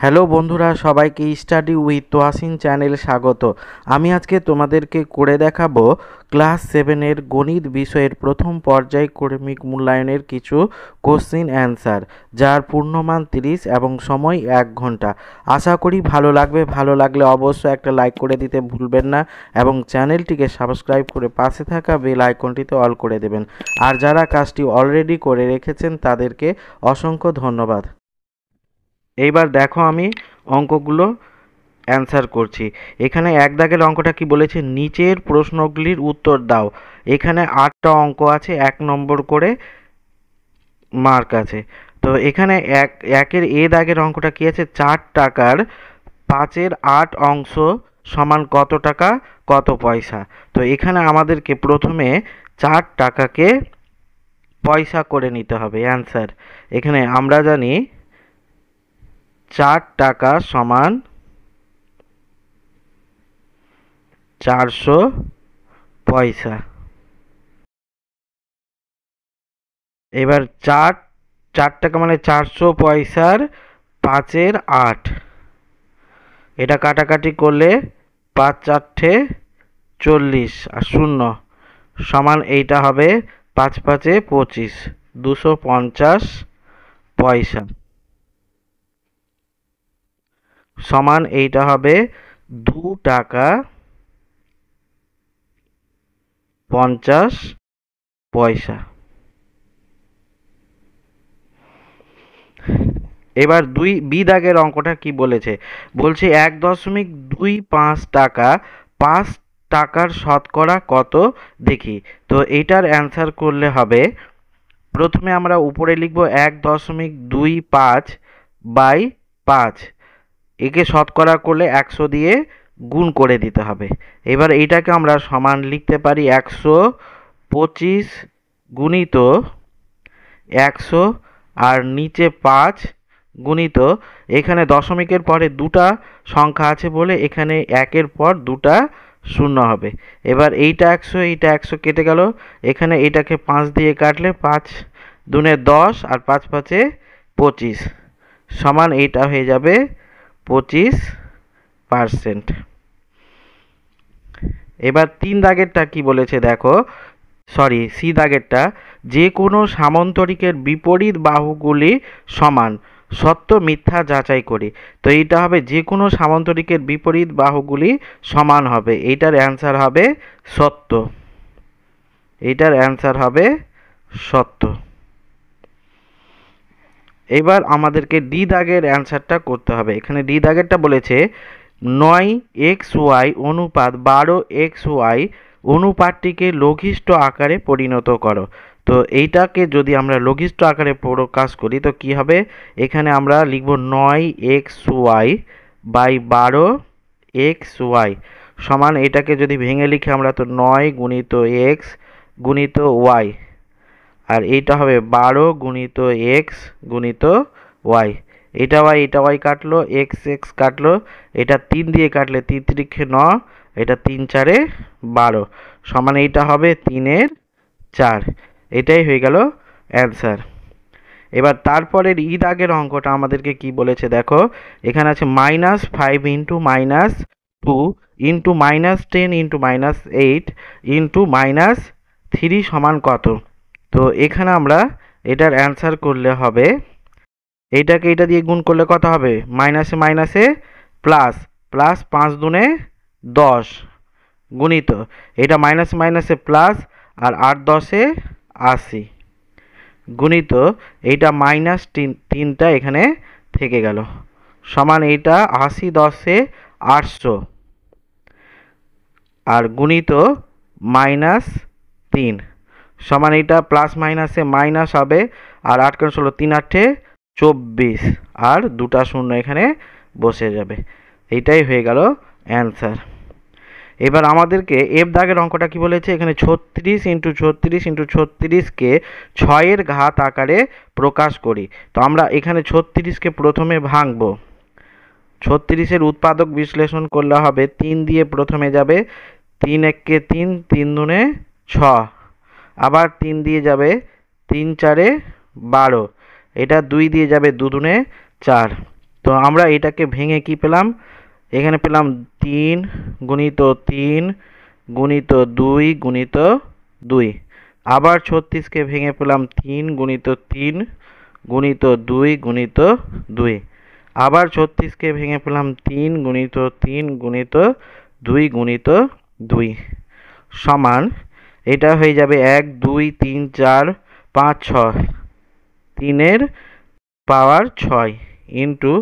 Hello বন্ধুরা, সবাইকে study with Toyasin চ্যানেলে স্বাগত। আমি আজকে তোমাদেরকে করে দেখাবো ক্লাস 7-এর গণিত বিষয়ের প্রথম পর্যায়ক্রমিক মূল্যায়নের কিছু কোশ্চিন অ্যান্সার, যার পূর্ণমান 30 এবং সময় 1 ঘন্টা। আশা করি ভালো লাগবে। ভালো লাগলে অবশ্যই একটা লাইক করে দিতে ভুলবেন না এবং চ্যানেলটিকে সাবস্ক্রাইব করে পাশে থাকা বেল আইকনটিতে অল করে দেবেন। আর যারা কাজটি অলরেডি করে রেখেছেন তাদেরকে অসংখ্য ধন্যবাদ। এইবার দেখো আমি অঙ্কগুলো অ্যান্সার করছি। এখানে এক দাগের অঙ্কটা কি বলেছে, নিচের প্রশ্নগুলির উত্তর দাও। এখানে 8টা অঙ্ক আছে, 1 নম্বর করে মার্ক আছে। তো এখানে একের এ দাগের অঙ্কটা কি আছে, 4 টাকার 5-এর 8 অংশ সমান কত টাকা কত পয়সা। তো এখানে আমাদেরকে প্রথমে 4 টাকাকে পয়সা করে নিতে হবে। অ্যান্সার এখানে আমরা জানি 4 টাকা সমান 400 পয়সা। এবার 4 টাকা মানে 400 পয়সার 5-এর 8, এটা কাটাকাটি করলে 5 4 40 আর 0 সমান এইটা হবে 5 5 25, 250 পয়সা সমান এইটা হবে 2 টাকা 50 পয়সা। এবার বি দাগের অঙ্কটা কি বলেছে, বলছে 1.25 টাকা 5 টাকার শতকরা কত দেখি। তো এইটার অ্যান্সার করলে হবে, প্রথমে আমরা উপরে লিখব 1.25 বাই 5, একে শতকরা করলে 100 দিয়ে গুণ করে দিতে হবে। এবার এইটাকে আমরা সমান লিখতে পারি 125 গুণিত 100 আর নিচে 5 গুণিত, এখানে দশমিকের পরে দুটা সংখ্যা আছে বলে এখানে একের পর দুটা শূন্য হবে। এবার এইটা 100 এইটা 100 কেটে গেল, এখানে এটাকে 5 দিয়ে কাটলে 5 দুনে 10 আর 5 5 25 সমান এইটা হয়ে যাবে 25%। এবার 3 দাগেরটা কি বলেছে দেখো, সি দাগেরটা, যে কোনো সামান্তরিকের বিপরীত বাহুগুলি সমান, সত্য মিথ্যা যাচাই করি। তো এইটা হবে যে কোনো সামান্তরিকের বিপরীত বাহুগুলি সমান হবে, এইটার অ্যান্সার হবে সত্য। এইটার অ্যান্সার হবে সত্য। এবার আমাদেরকে ডি দাগের অ্যান্সারটা করতে হবে। এখানে ডি দাগেরটা বলেছে 9xy অনুপাত 12xy অনুপাতটিকে লঘিষ্ঠ আকারে পরিণত করো। তো এইটাকে যদি আমরা লঘিষ্ঠ আকারে প্রকাশ করি তো কি হবে, এখানে আমরা লিখব 9xy বাই 12xy সমান, এটাকে যদি ভেঙে লিখি আমরা তো 9 গুণিত x গুণিত y, আর এইটা হবে 12 গুণিত এক্স গুণিত ওয়াই। এটা ওয়াই কাটলো, এক্স এক্স কাটলো, এটা 3 দিয়ে কাটলে 3 3 9, এটা 3 4 12 সমান এইটা হবে 3-এর 4। এটাই হয়ে গেল অ্যান্সার। এবার তারপরের ই দাগের অঙ্কটা আমাদেরকে কি বলেছে দেখো, এখানে আছে -5 ইন্টু -2 ইন্টু -10 ইন্টু -8 ইন্টু -3 সমান কত। তো এখানে আমরা এটার অ্যান্সার করলে হবে, এইটাকে এটা দিয়ে গুণ করলে কত হবে, মাইনাসে মাইনাসে প্লাস, প্লাস 5 দুনে 10 গুণিত, এটা মাইনাস মাইনাসে প্লাস আর 8 10 80 গুণিত, এইটা মাইনাস 3টা এখানে থেকে গেল সমান এইটা 80 10 800 আর গুণিত -3 সমান এইটা প্লাস মাইনাসে মাইনাস হবে, আর 8 × 16 3 8 24 আর দুটা শূন্য এখানে বসে যাবে। এইটাই হয়ে গেল অ্যান্সার। এবার আমাদেরকে এফ দাগের অঙ্কটা কি বলেছে, এখানে 36 ইন্টু 36 ইন্টু 36কে 6-এর ঘাত আকারে প্রকাশ করি। তো আমরা এখানে 36কে প্রথমে ভাঙব, 36-এর উৎপাদক বিশ্লেষণ করলে হবে 3 দিয়ে প্রথমে যাবে, 3 1 3 3 2 6, আবার 3 দিয়ে যাবে, 3 4 12, এটা 2 দিয়ে যাবে 2 2 4, তো আমরা এটাকে ভেঙে কি পেলাম, এখানে পেলাম 3 গুণিত 3 গুণিত 2 গুণিত 2। আবার 36কে ভেঙে পেলাম 3 গুণিত 3 গুণিত 2 গুণিত 2। আবার 36কে ভেঙে পেলাম 3 গুণিত 3 গুণিত 2 গুণিত 2 সমান, এটা হয়ে যাবে 1 2 3 4 5 6, 3 পাওয়ার 6 ইন্টু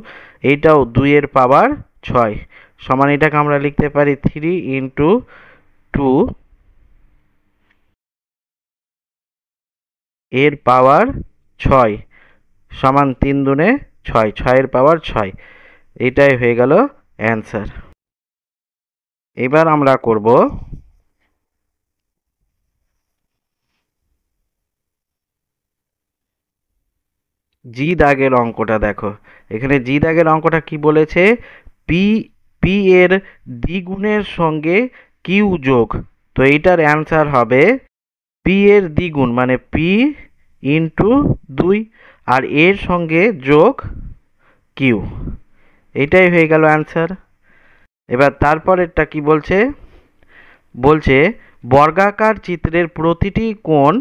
এইটাও 2 এর পাওয়ার 6 সমান, এটাকে আমরা লিখতে পারি 3 ইন্টু 2 এর পাওয়ার 6 সমান 3 দুনে 6, 6 এর পাওয়ার 6। এটাই হয়ে গেল অ্যান্সার। এবার আমরা করব জি দাগের অঙ্কটা। দেখো এখানে জি দাগের অঙ্কটা কি বলেছে, পি পি এর দ্বিগুণের সঙ্গে কিউ যোগ। তো এইটার অ্যান্সার হবে পি এর দ্বিগুণ মানে পি ইন্টু 2 আর এর সঙ্গে যোগ কিউ, এটাই হয়ে গেল অ্যান্সার। এবার তারপরেরটা কি বলছে, বলছে বর্গাকার চিত্রের প্রতিটি কোণ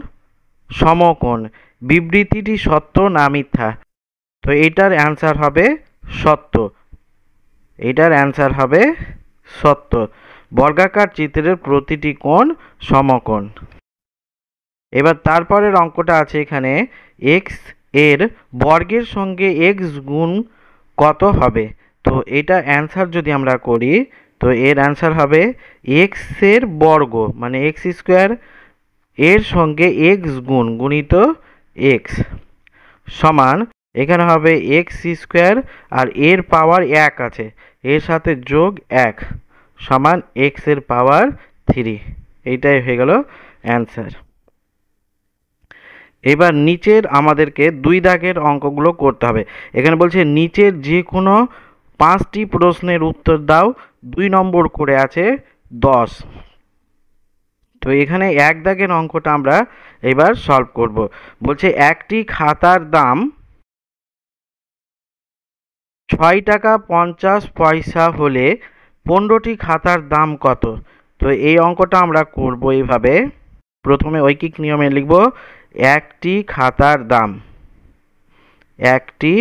সমকোণ, বিবৃতিটি সত্য না মিথ্যা। তো এটার অ্যান্সার হবে সত্য, এটার অ্যান্সার হবে সত্য। বর্গাকার চিত্রের প্রতিটি কোণ সমকোণ। এবার তারপরের অঙ্কটা আছে এখানে, এক্স এর বর্গের সঙ্গে এক্স গুণ কত হবে। তো এটা অ্যান্সার যদি আমরা করি, তো এর অ্যান্সার হবে এক্স এর বর্গ মানে এক্স স্কোয়ার এর সঙ্গে এক্স গুণ গুণিত এক্স সমান, এখানে হবে এক্স স্কোয়ার আর এর পাওয়ার 1 আছে, এর সাথে যোগ 1 সমান এক্স এর পাওয়ার 3। এইটাই হয়ে গেল অ্যান্সার। এবার নিচের আমাদেরকে 2 দাগের অঙ্কগুলো করতে হবে। এখানে বলছে নিচের যে কোনো 5টি প্রশ্নের উত্তর দাও, 2 নম্বর করে আছে 10। তো এখানে 1 দাগের অঙ্কটা আমরা এবার সলভ করব। বলছে একটি খাতার দাম 6 টাকা 50 পয়সা হলে 15টি খাতার দাম কত। তো এই অঙ্কটা আমরা করব এইভাবে, প্রথমে ঐকিক নিয়মে লিখব একটি খাতার দাম, একটি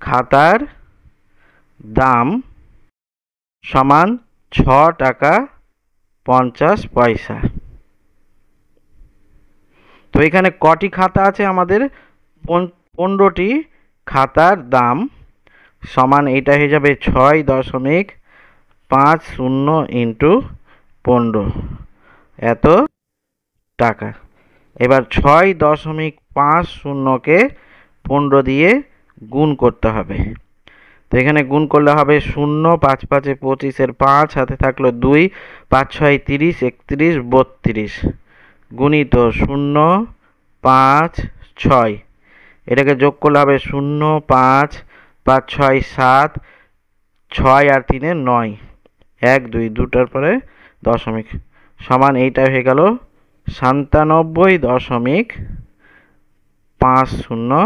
খাতার দাম সমান 6 টাকা 50 পয়সা। তো এখানে কটি খাতা আছে আমাদের, 15টি খাতার দাম সমান, এটা হয়ে যাবে 6.50 ইন্টু 15 এত টাকা। এবার 6.50কে 15 দিয়ে গুণ করতে হবে। তো এখানে গুণ করলে হবে 0 5 5 25 5 হাতে থাকলো 2 5 6 30 31 32 গুণিত 0 5 6, এটাকে যোগ করলে হবে 0 5 5 6 7 6 আর 3 9 1 2 দুটার পরে দশমিক সমান, এইটা হয়ে গেল 97.50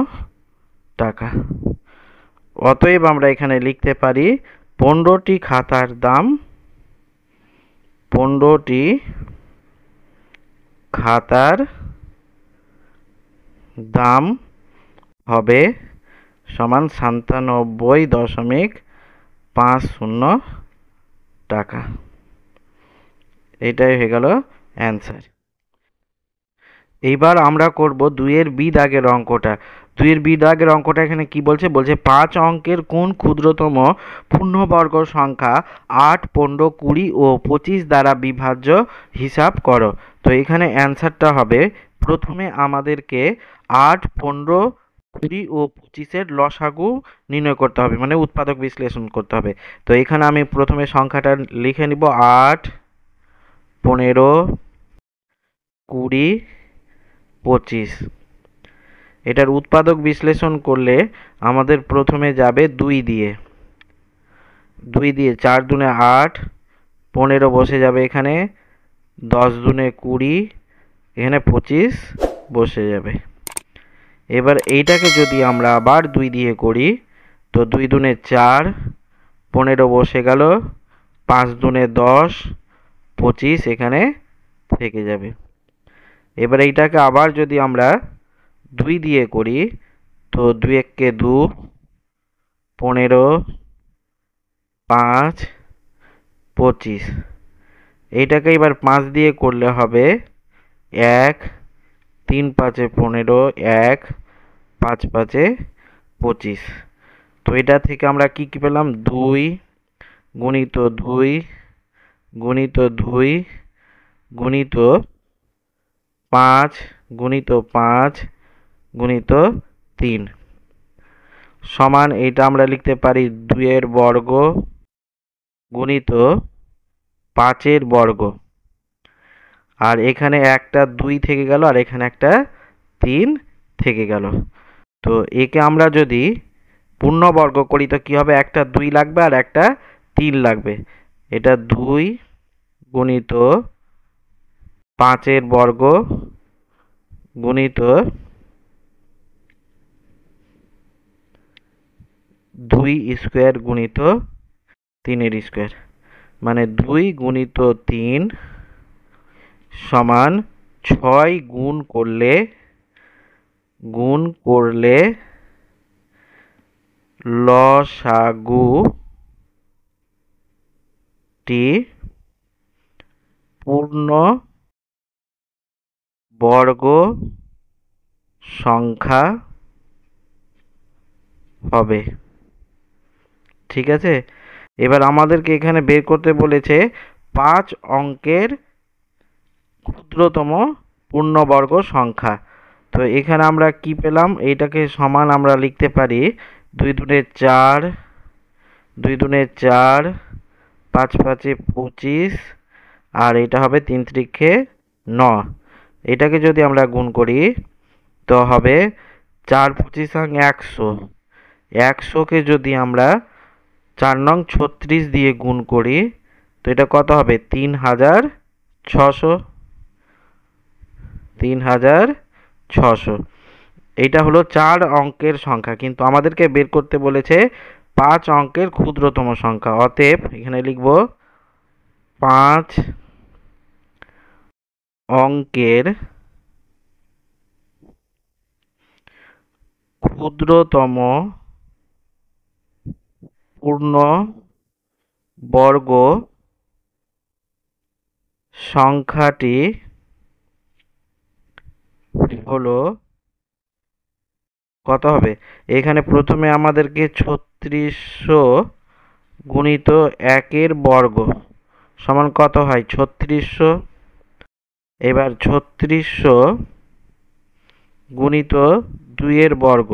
টাকা। অতএব আমরা এখানে লিখতে পারি 15টি খাতার দাম, 15টি খাতার দাম হবে সমান 97.50 টাকা। এটাই হয়ে গেল অ্যান্সার। এইবার আমরা করব 2 এর বি দাগের অঙ্কটা। 2 এর বি দাগের অঙ্কটা এখানে কি বলছে, বলছে 5 অঙ্কের কোন ক্ষুদ্রতম পূর্ণবর্গ সংখ্যা 8 15 20 ও 25 দ্বারা বিভাজ্য হিসাব করো। তো এখানে অ্যান্সারটা হবে, প্রথমে আমাদেরকে 8 15 20 ও 25-এর লসাগু নির্ণয় করতে হবে, মানে উৎপাদক বিশ্লেষণ করতে হবে। তো এখানে আমি প্রথমে সংখ্যাটা লিখে নিব 8 15 20 25। এটার উৎপাদক বিশ্লেষণ করলে আমাদের প্রথমে যাবে 2 দিয়ে, 4 দুনে 8 15 বসে যাবে এখানে, 10 দুনে 20 এখানে 25 বসে যাবে। এবার এইটাকে যদি আমরা আবার 2 দিয়ে করি, তো 2 দুনে 4, 15 বসে গেল, 5 দুনে 10, 25 এখানে থেকে যাবে। এবার এইটাকে আবার যদি আমরা 2 দিয়ে করি, তো 2 একে 2, 15, 5, 25। এইটাকে এবার 5 দিয়ে করলে হবে 1, 3 5 15, 1, 5 5 25। তো এটা থেকে আমরা কি কি পেলাম? 2 গুণিত 2 গুণিত 2 গুণিত 5 গুণিত 5 গুণিত 3 সমান এটা আমরা লিখতে পারি 2 এর বর্গ গুণিত 5 এর বর্গ। আর এখানে একটা 2 থেকে গেল আর এখানে একটা 3 থেকে গেল। তো একে আমরা যদি পূর্ণবর্গ করি তো কি হবে? একটা 2 লাগবে আর একটা 3 লাগবে। এটা 2 গুণিত 5 এর বর্গ গুণিত 2 স্কোয়ার গুণিত 3 এর স্কোয়ার, মানে 2 গুণিত 3 সমান 6 গুণ করলে লসাগুটি পূর্ণ বর্গ সংখ্যা হবে। ঠিক আছে, এবার আমাদেরকে এখানে বের করতে বলেছে 5 অঙ্কের ক্ষুদ্রতম পূর্ণবর্গ সংখ্যা। তো এখানে আমরা কি পেলাম? এইটাকে সমান আমরা লিখতে পারি 2 দুনে 4, 2 দুনে 4, 5 5 25 আর এটা হবে 3 3 9। এটাকে যদি আমরা গুণ করি তো হবে 4 25 100। 100কে যদি আমরা 4 নং 36 দিয়ে গুণ করি তো এটা কত হবে? 3600। 3600 এইটা হলো 4 অঙ্কের সংখ্যা, কিন্তু আমাদেরকে বের করতে বলেছে 5 অঙ্কের ক্ষুদ্রতম সংখ্যা। অতএব এখানে লিখব 5 অঙ্কের ক্ষুদ্রতম পূর্ণবর্গ সংখ্যাটি হলো কত হবে? এখানে প্রথমে আমাদেরকে 3600 গুণিত 1 এর বর্গ সমান কত হয়? 3600। এবার 3600 গুণিত 2 এর বর্গ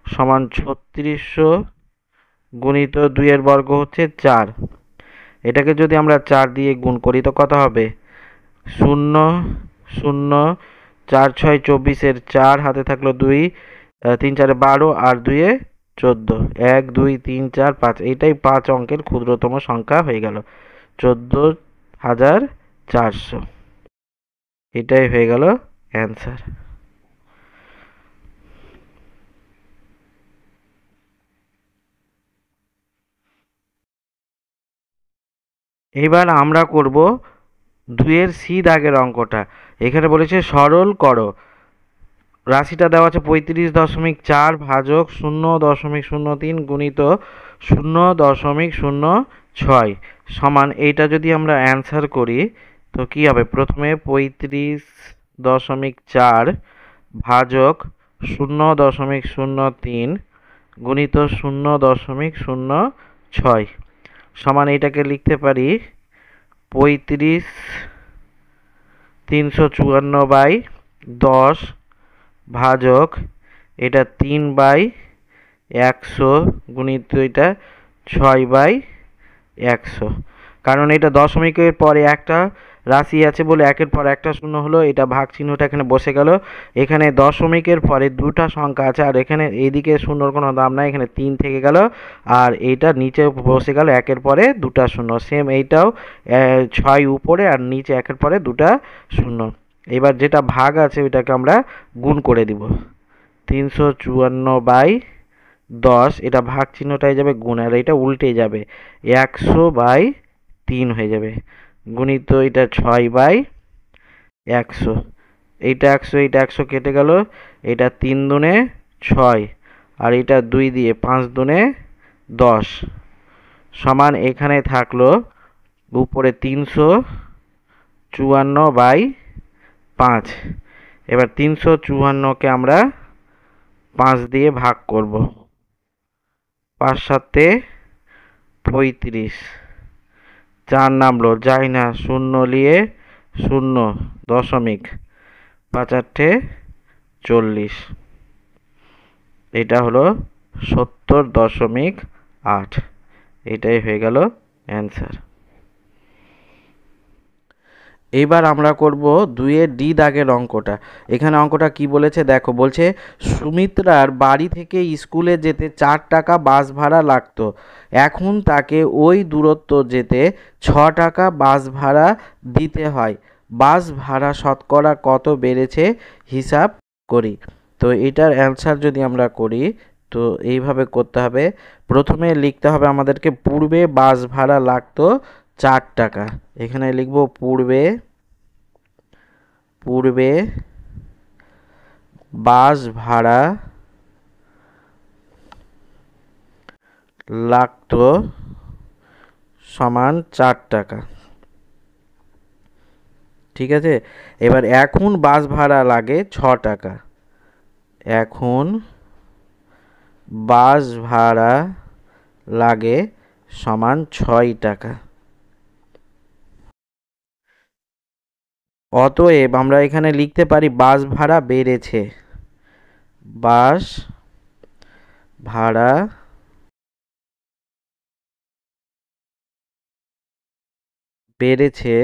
সমান 3600 গুণিত 2 এর বর্গ হচ্ছে 4। এটাকে যদি আমরা 4 দিয়ে গুণ করি তো কত হবে? 0 0 4 6 24 এর 4 হাতে থাকলো 2, 3 4 12 আর 2 এ 14, 1 2 3 4 5। এইটাই 5 অঙ্কের ক্ষুদ্রতম সংখ্যা হয়ে গেল 14400। এটাই হয়ে গেল অ্যান্সার। এবার আমরা করব 2 এর সি দাগের অঙ্কটা। এখানে বলেছে সরল করো। রাশিটা দেওয়া আছে 35.4 ভাজক 0.03 গুণিত 0.06 সমান এইটা যদি আমরা অ্যান্সার করি তো কি হবে? প্রথমে 35.4 ভাজক 0.03 গুণিত 0.06 সমান এইটাকে লিখতে পারি 35,354/10 ভাজক এটা 3/100 গুণিত এটা 6/100। কারণ এটা দশমিকের পরে একটা রাশি আছে বলে একের পর একটা শূন্য হলো, এটা ভাগ চিহ্নটা এখানে বসে গেল। এখানে দশমিকের পরে দুটা সংখ্যা আছে আর এখানে এইদিকে শূন্যর কোনো দাম নাই, এখানে 3 থেকে গেল আর এইটা নিচে বসে গেল একের পরে দুটা শূন্য। সেম এইটাও 6 উপরে আর নিচে একের পরে দুটা শূন্য। এবার যেটা ভাগ আছে ওইটাকে আমরা গুণ করে দিব। 354/10 10, এটা ভাগ চিহ্নটাই যাবে গুণ, আর এটা উল্টে যাবে, 100/3 হয়ে যাবে, গুণিত এটা 6/100, এইটা 100 এইটা 100 কেটে গেল, এটা 3 দুনে 6 আর এটা 2 দিয়ে 5 দুনে 10 সমান এখানে থাকলো উপরে 354/5। এবার 354কে আমরা 5 দিয়ে ভাগ করব, 5 7 35, 4 নামলো যায় না, শূন্য নিয়ে 0 দশমিক, 5 8 40, এটা হলো 70.8, এটাই হয়ে গেল অ্যান্সার। এবার আমরা করব 2-এর ডি দাগের অঙ্কটা। এখানে অঙ্কটা কি বলেছে দেখো, বলছে সুমিত্রার বাড়ি থেকে স্কুলে যেতে 4 টাকা বাস ভাড়া লাগতো, এখন তাকে ওই দূরত্ব যেতে 6 টাকা বাস ভাড়া দিতে হয়, বাস ভাড়া শতকরা কত বেড়েছে হিসাব করি। তো এটার অ্যান্সার যদি আমরা করি তো এইভাবে করতে হবে, প্রথমে লিখতে হবে আমাদেরকে পূর্বে বাস ভাড়া লাগতো 4 টাকা, এখানে লিখব পূর্বে বাস ভাড়া লাগতো সমান 4 টাকা, ঠিক আছে। এবার এখন বাস ভাড়া লাগে 6 টাকা, এখন বাস ভাড়া লাগে সমান 6 টাকা। অতএব আমরা এখানে লিখতে পারি বাস ভাড়া বেড়েছে, বাস ভাড়া বেড়েছে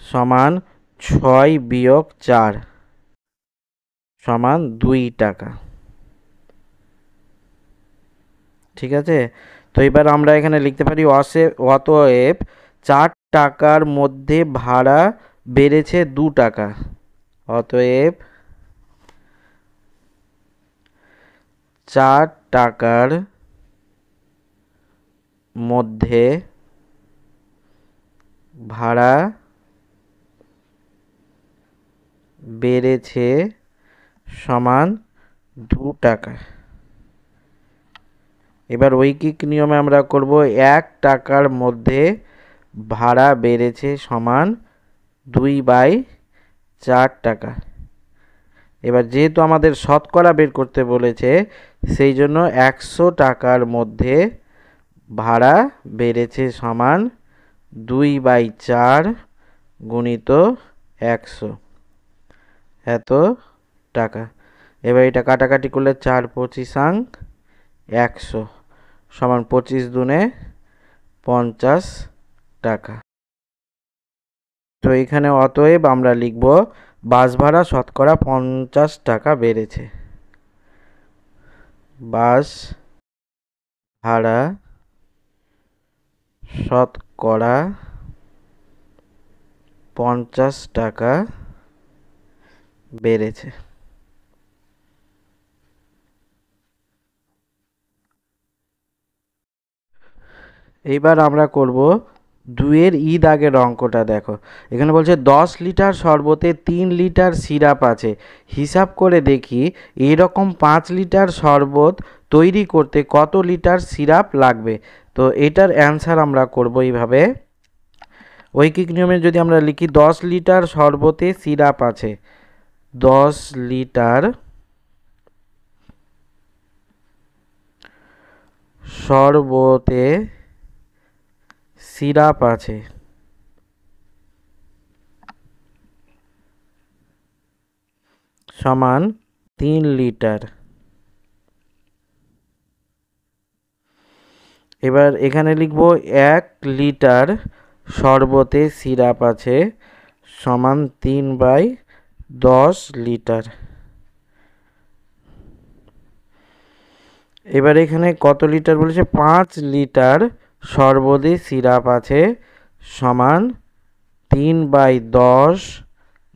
সমান 6 বিয়োগ 4 সমান 2 টাকা, ঠিক আছে। তো এবার আমরা এখানে লিখতে পারি অতএব 4 টাকার মধ্যে ভাড়া বেড়েছে 2 টাকা, অতএব 4 টাকার মধ্যে ভাড়া বেড়েছে সমান 2 টাকা। এবার ঐকিক নিয়মে আমরা করব 1 টাকার মধ্যে ভাড়া বেড়েছে সমান 2/4 টাকা। এবার যেহেতু আমাদের শতকরা বের করতে বলেছে সেই জন্য 100 টাকার মধ্যে ভাড়া বেড়েছে সমান 2/4 গুণিত 100, এত টাকা। এবার এটা কাটাকাটি করলে 4 25 100 সমান 25 দুনে 50 টাকা। তো এখানে অতএব আমরা লিখব বাস ভাড়া শতকরা 50 টাকা বেড়েছে, বাস ভাড়া শতকরা 50 টাকা বেড়েছে। এইবার আমরা করব 2-এর ই দাগের অঙ্কটা। দেখো এখানে বলছে 10 লিটার শরবতে 3 লিটার সিরাপ আছে, হিসাব করে দেখি এরকম 5 লিটার শরবত তৈরি করতে কত লিটার সিরাপ লাগবে। তো এটার অ্যান্সার আমরা করব এইভাবে, ঐকিক নিয়মে যদি আমরা লিখি 10 লিটার শরবতে সিরাপ আছে, 10 লিটার শরবতে সিরাপ আছে সমান 3 লিটার। এবার এখানে লিখব 1 লিটার শরবতে সিরাপ আছে সমান 3/10 লিটার। এবার এখানে কত লিটার বলেছে, 5 লিটার শরবতে সিরাপ আছে সমান 3/10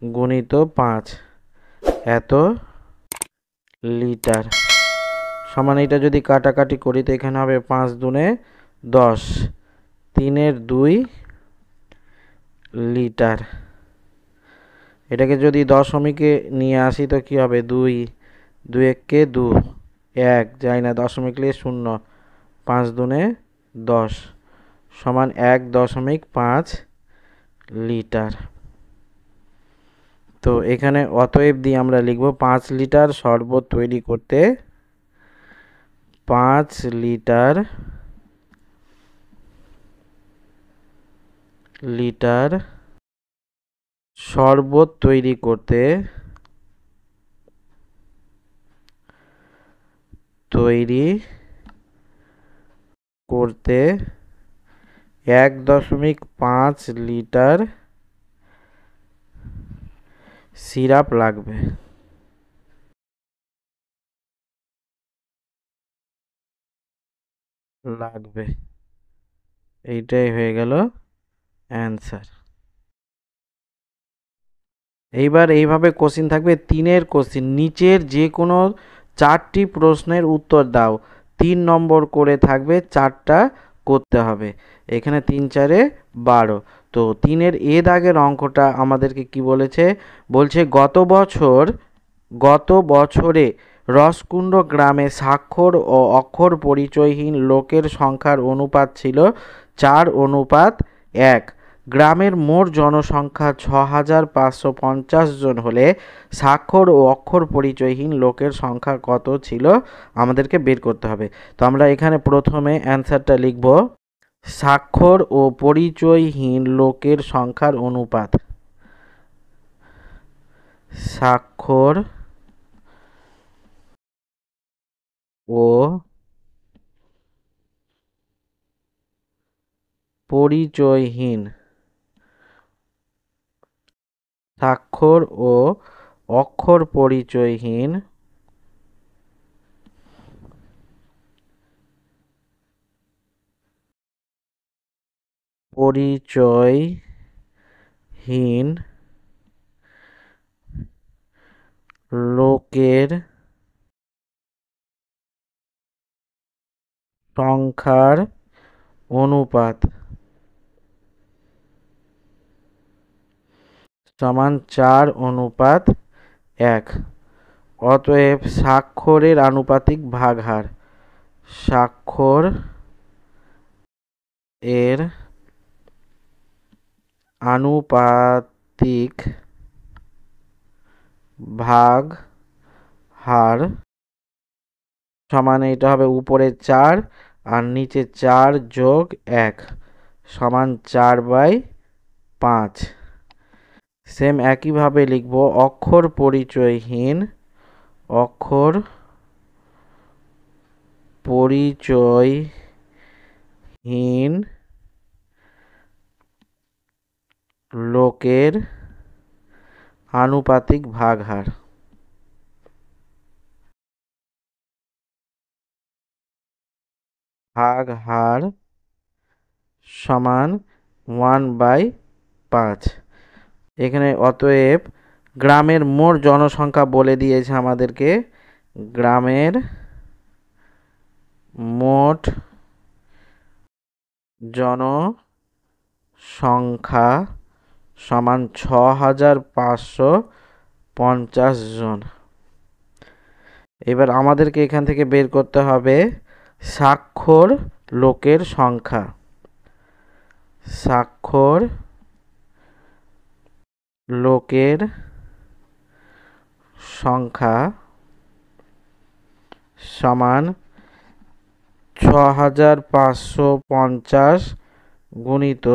গুণিত 5, এত লিটার সমান এটা যদি কাটাকাটি করি তো এখানে হবে 5 দুনে 10, 3 2 লিটার। এটাকে যদি দশমিকে নিয়ে আসি তো কি হবে 2, 2 1 2, 1 যায় না, দশমিক লিখে 0, 5 দুনে 10 সমান 1.5 লিটার। তো এখানে অতএব দিয়ে আমরা লিখব 5 লিটার শরবত তৈরি করতে 5 লিটার শরবত তৈরি করতে 1.5 লিটার সিরাপ লাগবে। এইটাই হয়ে গেল অ্যান্সার। এইবার এইভাবে কোশ্চিন থাকবে, 3-এর কোশ্চিন, নিচের যে কোনো 4টি প্রশ্নের উত্তর দাও। 3 নম্বর করে থাকবে, 4টা করতে হবে। এখানে 3 4 12। তো 3-এর এ দাগের অঙ্কটা আমাদেরকে কি বলেছে, বলছে গত বছরে রসকুণ্ড গ্রামে স্বাক্ষর ও অক্ষর পরিচয়হীন লোকের সংখ্যার অনুপাত ছিল 4:1। গ্রামের মোট জনসংখ্যা 6550 জন হলে স্বাক্ষর ও অক্ষর পরিচয়হীন লোকের সংখ্যা কত ছিল আমাদেরকে বের করতে হবে। তো আমরা এখানে প্রথমে অ্যান্সারটা লিখব, স্বাক্ষর ও পরিচয়হীন লোকের সংখ্যার অনুপাত। স্বাক্ষর ও পরিচয়হীন, স্বাক্ষর ও অক্ষর পরিচয়হীন লোকের সংখ্যার অনুপাত সমান 4:1। অতএব স্বাক্ষরের আনুপাতিক ভাগহার, স্বাক্ষর এর আনুপাতিক ভাগহার সমান, এটা হবে উপরে 4 আর নিচে 4 যোগ 1 সমান 4/5। সেম একইভাবে লিখব, অক্ষর পরিচয়হীন লোকের আনুপাতিক ভাগহার। সমান 1/5। এখানে অতএব গ্রামের মোট জনসংখ্যা বলে দিয়েছে আমাদেরকে, গ্রামের মোট জনসংখ্যা সমান 6550 জন। এবার আমাদেরকে এখান থেকে বের করতে হবে স্বাক্ষর লোকের সংখ্যা। স্বাক্ষর লোকের সংখ্যা সমান 6550 গুণিত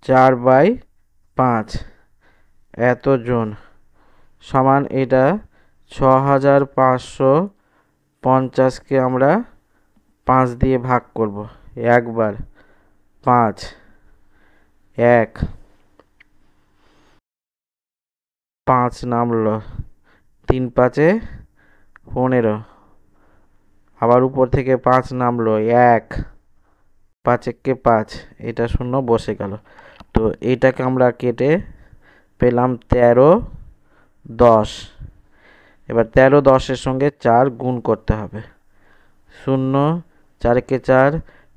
4/5 এতজন সমান, এটা 6550কে আমরা 5 দিয়ে ভাগ করব। একবার 5, 1 5 নামলো, 3 5 15, আবার উপর থেকে 5 নামলো, 1 5 1 5, এটা 0 বসে গেল। তো এটাকে আমরা কেটে পেলাম 13 10। এবার 13 10-এর সঙ্গে 4 গুণ করতে হবে, শূন্য, 4 কে 4,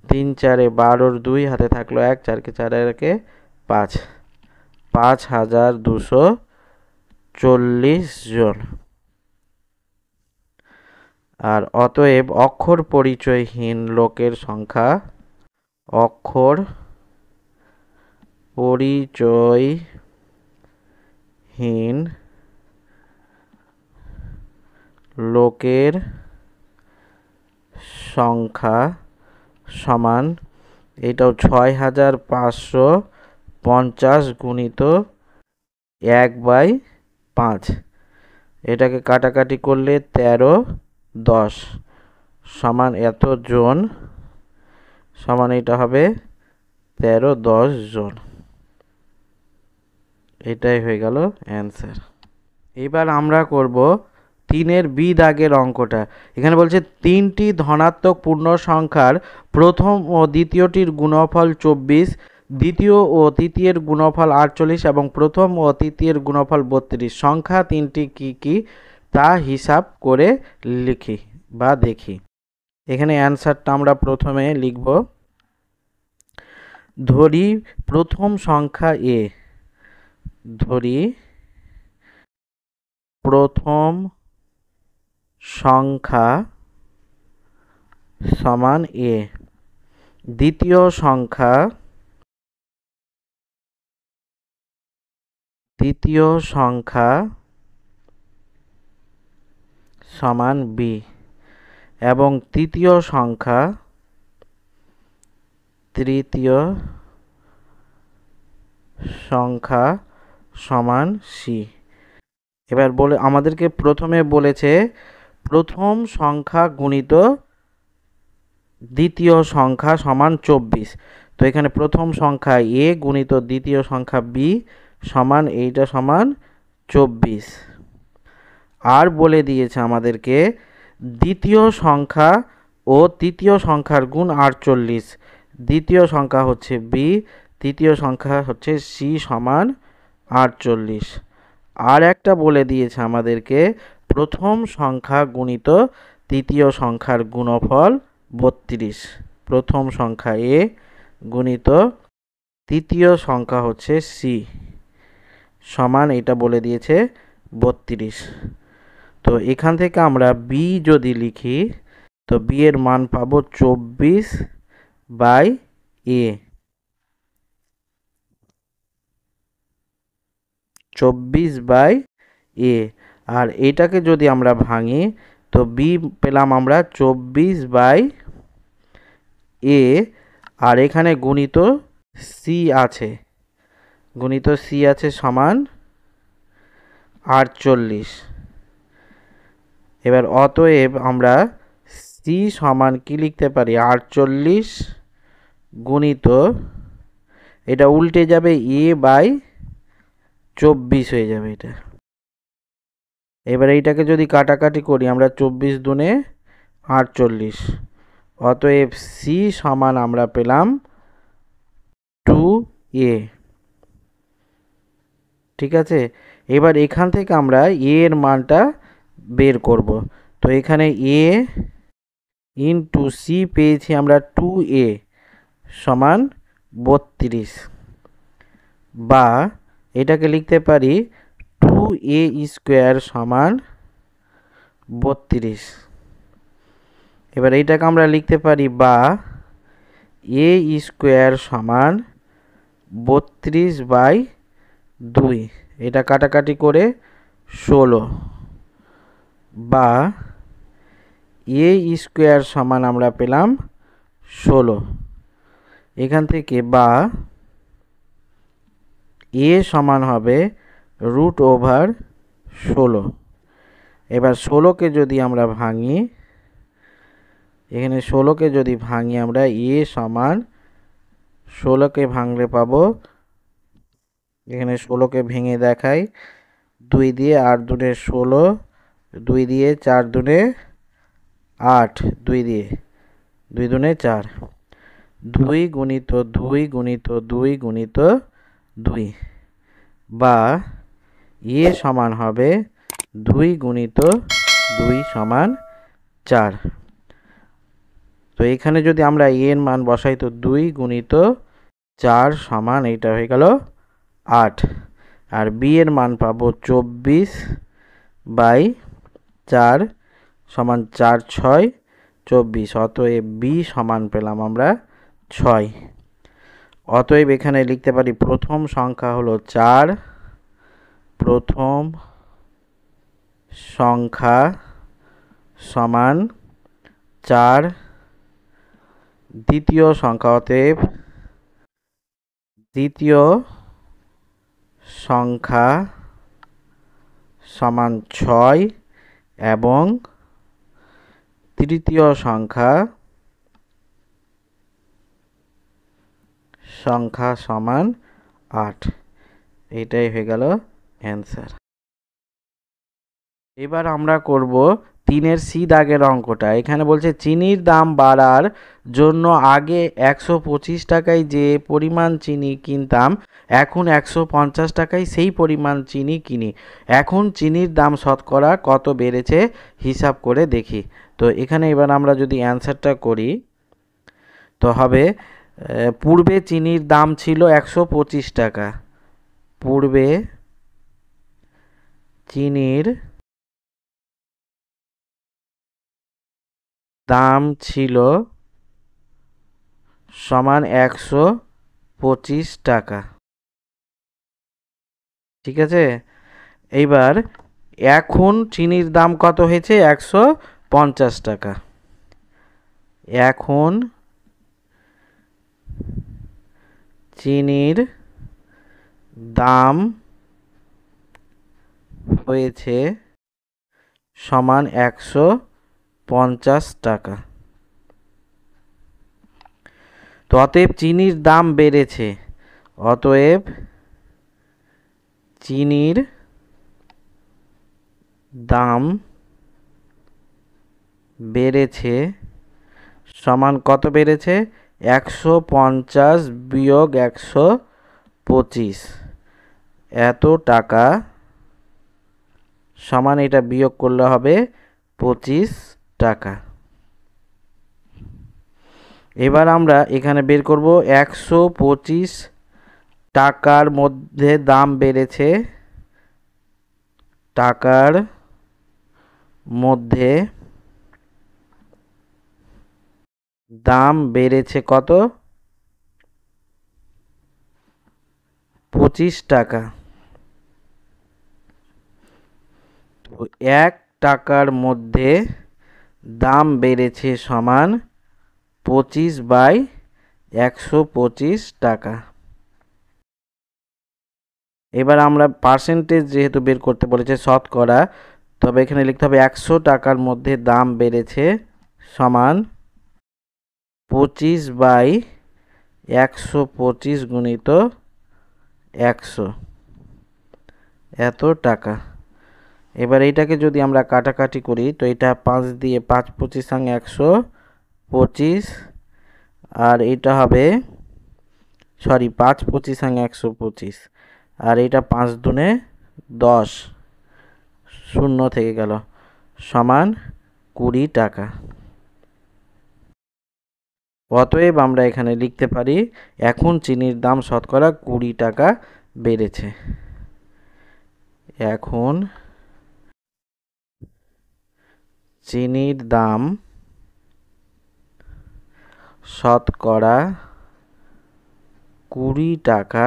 3 4 12 2 হাতে থাকলো 1, 4 কে 4 একে 5, 5240 জন। আর অতএব অক্ষর পরিচয়হীন লোকের সংখ্যা, অক্ষর পরিচয়হীন লোকের সংখ্যা সমান, এটাও 6550 গুণিত 1/5। এটাকে কাটাকাটি করলে 13 10 সমান এত জন, সমান এটা হবে 13 10 জন। এটাই হয়ে গেল অ্যান্সার। এবার আমরা করব 3-এর বি দাগের অঙ্কটা। এখানে বলছে 3টি ধনাত্মক পূর্ণ সংখ্যার প্রথম ও দ্বিতীয়টির গুণফল 24, দ্বিতীয় ও তৃতীয়ের গুণফল 48 এবং প্রথম ও তৃতীয়ের গুণফল 32। সংখ্যা 3টি কি কি তা হিসাব করে লিখি বা দেখি। এখানে অ্যান্সারটা আমরা প্রথমে লিখব। ধরি প্রথম সংখ্যা এ, ধরি প্রথম সংখ্যা সমান এ, দ্বিতীয় সংখ্যা সমান বি এবং তৃতীয় সংখ্যা সমান সি। এবার বলে আমাদেরকে প্রথমে বলেছে প্রথম সংখ্যা গুণিত দ্বিতীয় সংখ্যা সমান 24। তো এখানে প্রথম সংখ্যা এ গুণিত দ্বিতীয় সংখ্যা বি সমান এইটা সমান 24। আর বলে দিয়েছে আমাদেরকে দ্বিতীয় সংখ্যা ও তৃতীয় সংখ্যার গুণ 48। দ্বিতীয় সংখ্যা হচ্ছে বি, তৃতীয় সংখ্যা হচ্ছে সি সমান 48। আর একটা বলে দিয়েছে আমাদেরকে প্রথম সংখ্যা গুণিত তৃতীয় সংখ্যার গুণফল 32। প্রথম সংখ্যা এ গুণিত তৃতীয় সংখ্যা হচ্ছে সি সমান এটা বলে দিয়েছে 32। তো এখান থেকে আমরা বি যদি লিখি তো বি এর মান পাবো 24/a, 24/a। আর এটাকে যদি আমরা ভাঙি তো বি পেলাম আমরা 24/a, আর এখানে গুণিত সি আছে, সমান 48। এবার অতএব আমরা সি সমান কি লিখতে পারি 48 গুণিত, এটা উল্টে যাবে a/24 হয়ে যাবে এটা। এবার এইটাকে যদি কাটাকাটি করি আমরা 24 দুনে 48, অতএব সি সমান আমরা পেলাম 2a। ঠিক আছে, এবার এখান থেকে আমরা এ এর মানটা বের করব। তো এখানে a ইন্টু সি পেয়েছি আমরা 2a সমান 32, বা এটাকে লিখতে পারি 2a স্কোয়ার সমান 32। এবার এইটাকে আমরা লিখতে পারি বা a স্কোয়ার সমান 32/2, এটা কাটাকাটি করে 16, বা a স্কোয়ার সমান আমরা পেলাম 16। এখান থেকে বা a সমান হবে √16। এবার 16কে যদি আমরা ভাঙি, এখানে 16কে যদি ভাঙি আমরা a সমান 16কে ভাঙলে পাবো, এখানে 16কে ভেঙে দেখাই 2 দিয়ে 8 দুনে 16, 2 দিয়ে 4 দুনে 8, 2 দিয়ে 2 দুনে 4, 2 গুণিত 2 গুণিত 2 গুণিত 2, বা এ সমান হবে 2 গুণিত 2 সমান 4। তো এখানে যদি আমরা a এর মান বসাই তো 2 গুণিত 4 সমান এইটা হয়ে গেল 8, আর b এর মান পাবো 24/4 সমান 4 6 24। অতএব b সমান পেলাম আমরা 6। অতএব এখানে লিখতে পারি প্রথম সংখ্যা হলো 4, প্রথম সংখ্যা সমান 4, দ্বিতীয় সংখ্যা অতএব দ্বিতীয় সংখ্যা সমান 6 এবং তৃতীয় সংখ্যা সমান 8। এটাই হয়ে গেল অ্যান্সার। এবার আমরা করব 3-এর সি দাগের অঙ্কটা। এখানে বলছে চিনির দাম বাড়ার জন্য আগে 125 টাকায় যে পরিমাণ চিনি কিনতাম এখন 150 টাকায় সেই পরিমাণ চিনি কিনি, এখন চিনির দাম শতকরা কত বেড়েছে হিসাব করে দেখি। তো এখানে এবার আমরা যদি অ্যান্সারটা করি তো হবে পূর্বে চিনির দাম ছিল 125 টাকা, পূর্বে চিনির দাম ছিল সমান 125 টাকা। ঠিক আছে, এইবার এখন চিনির দাম কত হয়েছে 150 টাকা। এখন চিনির দাম হয়েছে সমান 150 টাকা। তো অতএব চিনির দাম বেড়েছে, অতএব চিনির দাম বেড়েছে সমান কত বেড়েছে 150 বিয়োগ 125, এত টাকা সমান এটা বিয়োগ করলে হবে 25 টাকা। এবার আমরা এখানে বের করব 125 টাকার মধ্যে দাম বেড়েছে, টাকার মধ্যে দাম বেড়েছে কত 25 টাকা। তো 1 টাকার মধ্যে দাম বেড়েছে সমান 25/125 টাকা। এবার আমরা পার্সেন্টেজ যেহেতু বের করতে বলেছে শতকরা, তবে এখানে লিখতে হবে 100 টাকার মধ্যে দাম বেড়েছে সমান 25/125 গুণিত 100, এত টাকা। এবার এইটাকে যদি আমরা কাটাকাটি করি তো এটা 5 দিয়ে 5 25 125, আর এটা হবে 5 25 125, আর এটা 5 দুনে 10, শূন্য থেকে গেল সমান 20 টাকা। অতএব আমরা এখানে লিখতে পারি এখন চিনির দাম শতকরা 20 টাকা বেড়েছে। এখন চিনির দাম শতকরা 20 টাকা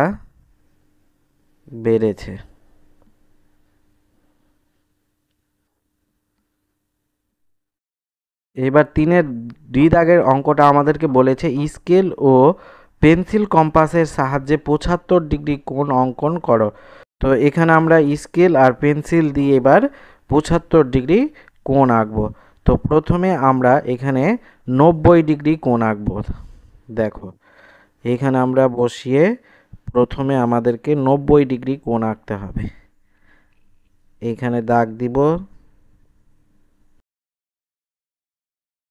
বেড়েছে। এবার 3-এর ডি দাগের অঙ্কটা আমাদেরকে বলেছে স্কেল ও পেন্সিল কম্পাসের সাহায্যে 75 ডিগ্রি কোণ অঙ্কন করো। তো এখানে আমরা স্কেল আর পেন্সিল দিয়ে এবার 75 ডিগ্রি কোণ আঁকবো। তো প্রথমে আমরা এখানে 90 ডিগ্রি কোণ আঁকবো। দেখো এখানে আমরা বসিয়ে প্রথমে আমাদেরকে 90 ডিগ্রি কোণ আঁকতে হবে। এখানে দাগ দিব,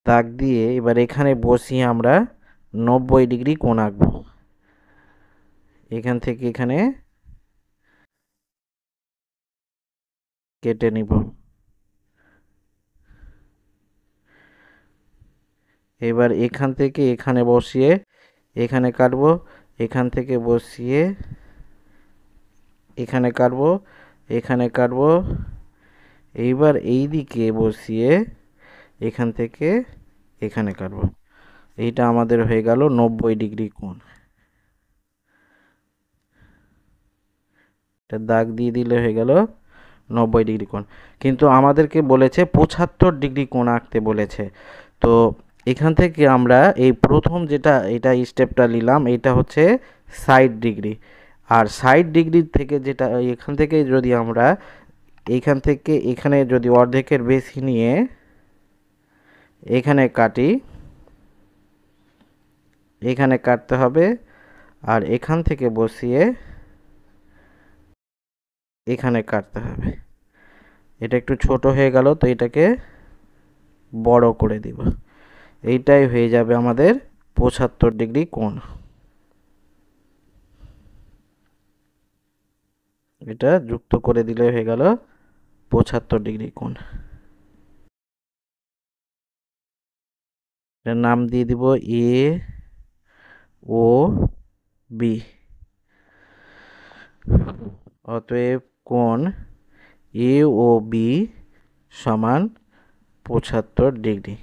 দাগ দিয়ে এবার এখানে বসিয়ে আমরা 90 ডিগ্রি কোণ আঁকবো। এখান থেকে এখানে কেটে নিব। এবার এখান থেকে এখানে বসিয়ে এখানে কাটবো, এখান থেকে বসিয়ে এখানে কাটবো, এখানে কাটবো। এইবার এই দিকে বসিয়ে এখান থেকে এখানে কাটবো। এইটা আমাদের হয়ে গেল 90 ডিগ্রি কোণ। এটা দাগ দিয়ে দিলে হয়ে গেল 90 ডিগ্রি কোণ। কিন্তু আমাদেরকে বলেছে 75 ডিগ্রি কোণ আঁকতে বলেছে। তো এখান থেকে আমরা এই প্রথম যেটা এটা স্টেপটা নিলাম, এটা হচ্ছে 60 ডিগ্রি। আর 60 ডিগ্রি থেকে যেটা এখান থেকে যদি আমরা এইখান থেকে এখানে যদি অর্ধেকের বেশি নিয়ে এখানে কাটি, এখানে কাটতে হবে। আর এখান থেকে বসিয়ে এখানে কাটতে হবে। এটা একটু ছোট হয়ে গেল, তো এটাকে বড় করে দিব। এইটাই হয়ে যাবে আমাদের 75 ডিগ্রি কোণ। এটা যুক্ত করে দিলে হয়ে গেল 75 ডিগ্রি কোণ। এটার নাম দিয়ে দিব এ ও বি। অতএব কোণ এ ও বি সমান 75 ডিগ্রি।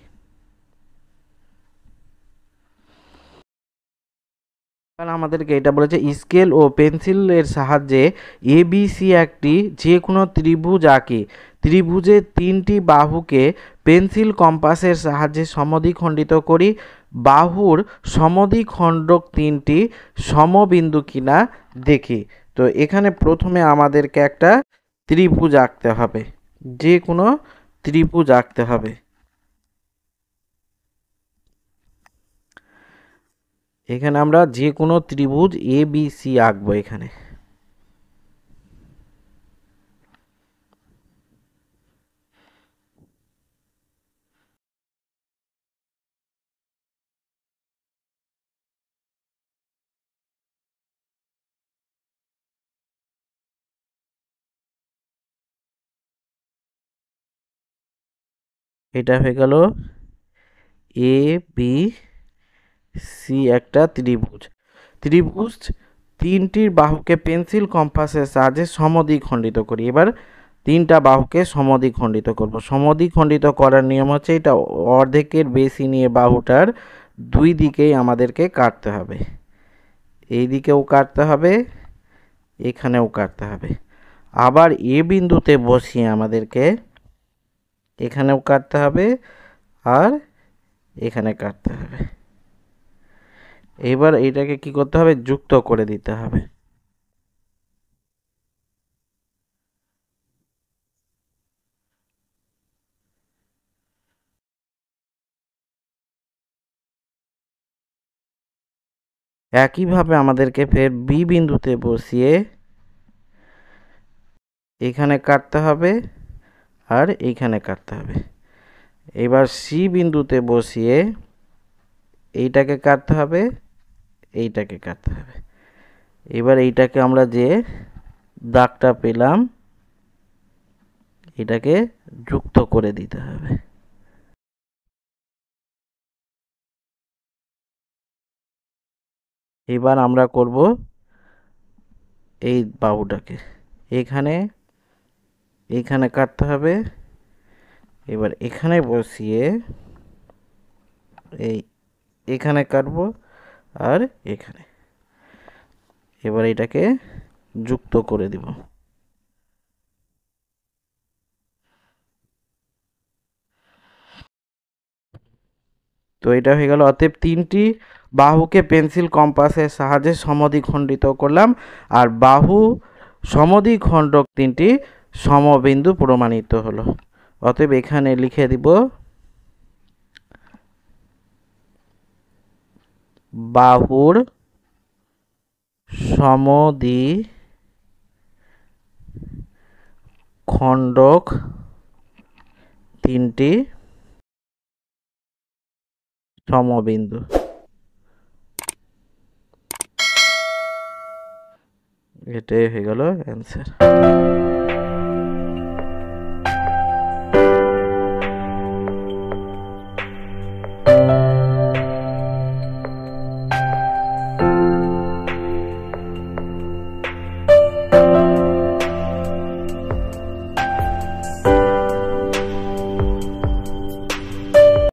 আমাদেরকে এটা বলেছে স্কেল ও পেন্সিলের সাহায্যে এবিসি একটি যে কোনো ত্রিভুজ আঁকি। ত্রিভুজের 3টি বাহুকে পেন্সিল কম্পাসের সাহায্যে সমদ্বিখণ্ডিত করি। বাহুর সমদ্বিখণ্ডক 3টি সমবিন্দু কিনা দেখি। তো এখানে প্রথমে আমাদেরকে একটা ত্রিভুজ আঁকতে হবে, যে কোনো ত্রিভুজ আঁকতে হবে। এখানে আমরা যে কোনো ত্রিভুজ এ বি সি আঁকবো। এখানে এটা হয়ে গেল এ বি সি একটা ত্রিভুজ। ত্রিভুজ 3টির বাহুকে পেন্সিল কম্পাসের সাহায্যে সমদ্বিখণ্ডিত করি। এবার 3টা বাহুকে সমদ্বিখণ্ডিত করব। সমদ্বিখণ্ডিত করার নিয়ম হচ্ছে এটা অর্ধেকের বেশি নিয়ে বাহুটার 2 দিকেই আমাদেরকে কাটতে হবে। এই দিকেও কাটতে হবে, এখানেও কাটতে হবে। আবার এ বিন্দুতে বসিয়ে আমাদেরকে এখানেও কাটতে হবে আর এখানে কাটতে হবে। এবার এটাকে কি করতে হবে? যুক্ত করে দিতে হবে। একইভাবে আমাদেরকে ফের বি বিন্দুতে বসিয়ে এখানে কাটতে হবে আর এইখানে কাটতে হবে। এবার সি বিন্দুতে বসিয়ে এইটাকে কাটতে হবে, এইটাকে কাটতে হবে। এবার এইটাকে আমরা যে দাগটা পেলাম এটাকে যুক্ত করে দিতে হবে। এবার আমরা করব এই বাহুটাকে এখানে এইখানে কাটতে হবে। এবার এখানে বসিয়ে এখানে কাটবো আর এখানে। এবার এটাকে যুক্ত করে দিব। তো এটা হয়ে গেল। অতএব 3টি বাহুকে পেন্সিল কম্পাসের সাহায্যে সমদ্বিখণ্ডিত করলাম আর বাহু সমদ্বিখণ্ডক 3টি সমবিন্দু প্রমাণিত হলো। অতএব এখানে লিখে দিব বাহুর সমদ্বিখণ্ডক 3টি সমবিন্দু। এটাই হয়ে গেল অ্যান্সার।